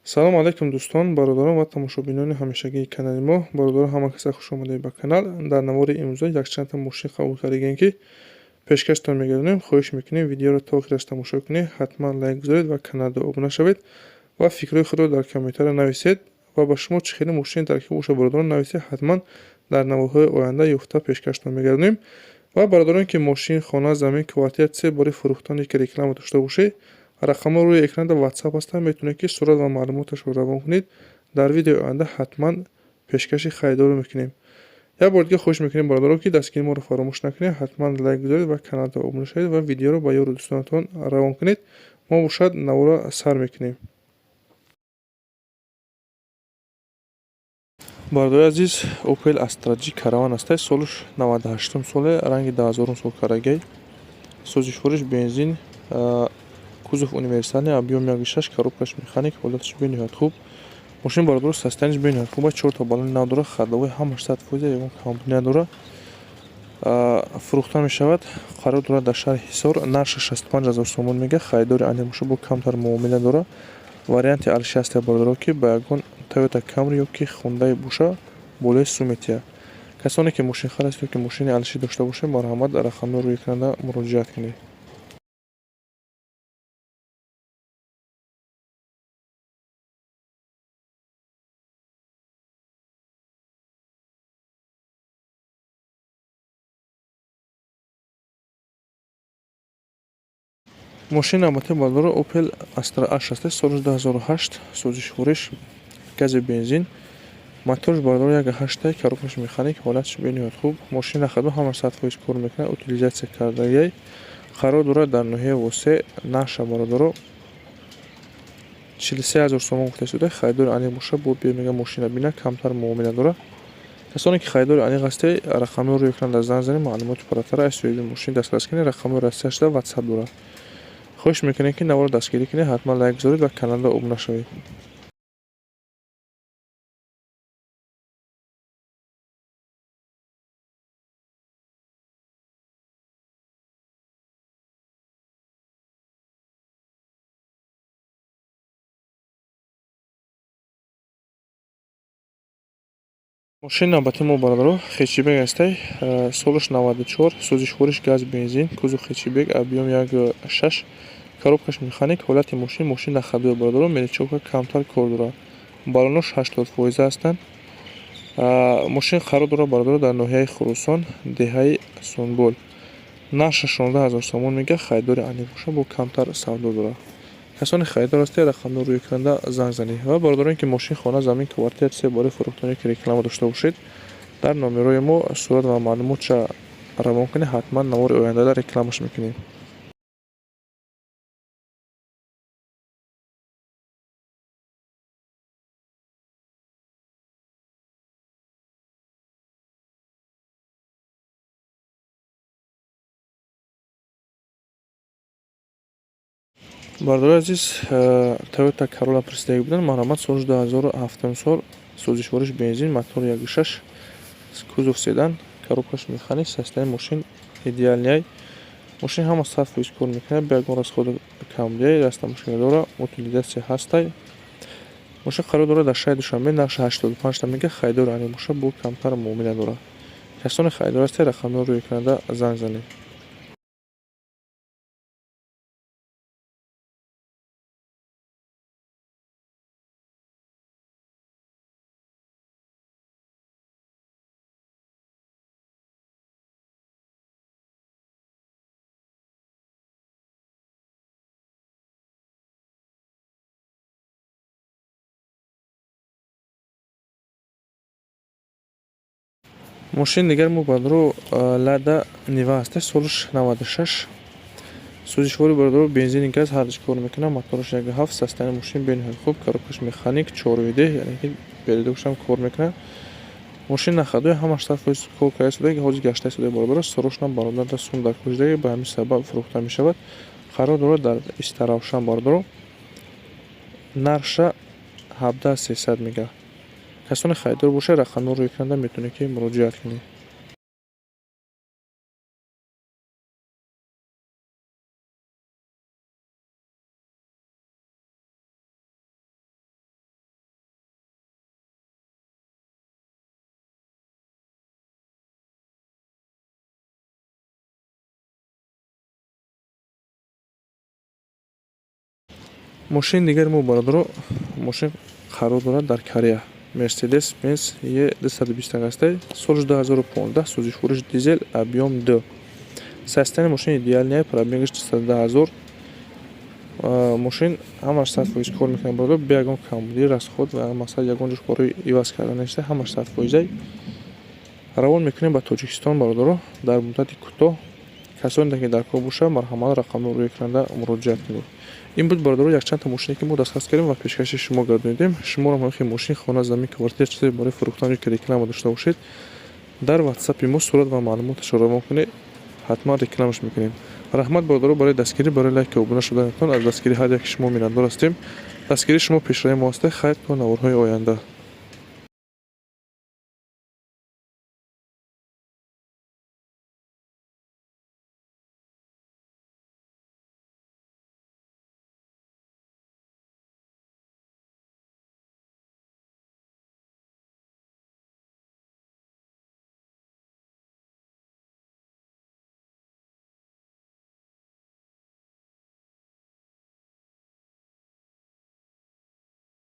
салом алайкум дӯстон, бародарон ва тамошобинони ҳамешагии канали мо. Бародарон ҳама каса хуш омадед ба канал. Дар навори имрӯза якчанд та мошин қабул кардем ки пешкаштон мегардонем. Хоҳиш мекунем видеоро то охираш тамошо кунед, ҳатман лайк гузоред ва каналда обуна шавед ва фикрҳои худро дар комментария нависед ва ба шумо чӣ хеле мошини таркиб боша бародарон нависед, ҳатман дар наворҳои оянда ёфта пешкаштон мегардонем. ва бародароне ки мошин, хона, замин, квартира чизе бори фурӯхтоне ки реклама дошта бошед, рақамҳо рӯи экран дар WhatsApp ҳастанд. Метавонед ки сурат ва маълумоташро равон кунед. Дар видеои оянда ҳатман пешкаши харидорро мекунем. Як бор дига хоҳиш мекунем бародарон ки дастгирии моро фаромӯш накунед, ҳатман лайк гузоред ва каналда обуна шавед ва видеоро ба ёру дӯстонатон равон кунед. Мо бошад навора сар мекунем. Бародари азиз, Opel Astra G Caravan аст. Солаш 98 соле, ранги 2000 сол карагай. Сӯзишвориш бензин, кузов универсальный, объем 1.6, коробкаш механик, ҳолаташ бениҳоят хуб. Мошин бародаро состояниш бениҳоят хуб аст. 4 та баллони нав дорад, ходовой ҳамаш 100%, ягон компания дорад. Фурӯхта мешавад. Қарор дорад дар шаҳри Ҳисор. Нарша 65000 сомон мега. Харидори ане боша бо камтар муомила дорад. Варианти L60 бародаро ки ба ягон Toyota Camry ёки Hyundai боша болои суммития. Касоне ки мошин харид ёки мошини алиши дошта бошед, марҳамат рақамҳои рӯи экрана муроҷиат кунед. мошини албатта бародаро Opel Astra H аст. Солаш 2008, сӯзишвориш гази бензин. Моторш бародаро 1.8, коробкаш механик, ҳолаташ бениҳоят хуб. Мошина хадмат ҳамаш 100% кор мекунад, утилизатсия кардагай. Қарор дорад дар ноҳияи Восе. Наша бародаро 43000 сомон гуфта шуда. Харидори аниқ боша бо бемега мошина бина, камтар муомила дорад. Касоне ки харидори аниқ ҳастед, рақамҳои рӯи экран дар зан занед, маълумоти паратара аз соҳиби мошин дастрас кунед. Рақамҳои расияшда WhatsApp дорад. Хоҳиш мекунем ки навора дастгирӣ кунед, ҳатман лайк гузоред ва каналда обуна шавед. мошини албатта мо бародаро хечибек аст. Солаш 94, сӯзишвориш газ бензин, кузов хечибек, объем 1.6, коробкаш механик, ҳолати мошина ходовой бародаро, меличовка камтар кор дорад. Баллонош 80% ҳастанд. мошин қарор дорад бародаро дар ноҳияи Хурӯсон, деҳаи Сунбол. Наша 16000 сомон мега. Харидори аниқ боша бо камтар савдо дорад. касоне харидор ҳастед, рақамҳои рӯи экрана занг занед. ва бародароне ки мошин, хона, замин, квартира чизе бори фурӯхтоне ки реклама дошта бошед, дар номерои мо сурат ва маълумотша равон кунед, ҳатман навори ояндада рекламаш мекунем. бародари азиз, Toyota Corolla пурсидаги буданд. Марҳамат, солаш 2007 сол, сӯзишвориш бензин, мотор 1.6, кузов седан, коробкаш механик, состояние мошин идеалняй. мошин ҳама 100% кор мекунад, бе ягон расходи камбия, даста мошина дорад, утилизатсия ҳастай. мошин қарор дорад дар шаҳри Душанбе, нақша 85 та мега. Харидори аниқ боша бо камтар муомила дорад. касоне харидор ҳастед, рақамҳои рӯи экрана занг занед. мошини дигар мо бародаро Lada Niva аст. Солаш 96, сӯзишвори бародаро бензини газ ҳардуш кор мекунад. Мотораш 1.7, состояние мошин бениҳоят хуб, коробкаш механик, 4WD, яъне ки передокашам кор мекунад. мошина ходовой ҳамаш 100% кор карда шудаги ҳозир гашта шудаги бародаро. сарошнам баромада сум дар кӯшидаги ба ҳамин сабаб фурӯхта мешавад. қарор дорад дар Иста Равшан бародаро. нарша 17300 мега. касоне харидор бошад, рақамҳои рӯи экрана метавонед ки муроҷиат кунед. мошин дигар мо бародаро мошин қарор дорад дар Корея. Mercedes Benz E220 ҳастай. Соли 2015, сӯзиш хӯриш дизел, объем 2. Состояние мошини идеальное, пробегаш 410 000. Мошин ҳамаш 100% кор мекунад бародаро. Бе ягон камбудӣ, расход ва масъала ягон ҷош кори иваз кардан неста. Ҳамаш 100%. Равон мекунем ба Тоҷикистон бародаро. Дар муддати кӯтоҳ касоне ки дар кор боша марҳамат рақамро рӯй карда муроҷиат кунед. Ин буд бародаро якчанд мошине ки мо дастхаст кардем ва пешкаши шумо гардонидем. Шуморо ҳамахи мошин, хона, замин, квартира чизеи бораи фурӯхтан ё ки реклама дошта бошед, дар WhatsApp мо сурат ва маълумоташро равон кунед. ҳатман рекламаш мекунем. Раҳмат бародаро барои дастгирӣ, барои лайк ва обуна шуданатон аз дастгирии ҳар як шумо миннатдор ҳастем. Дастгирии шумо пешраи мо аст. Хайр то наворҳои оянда.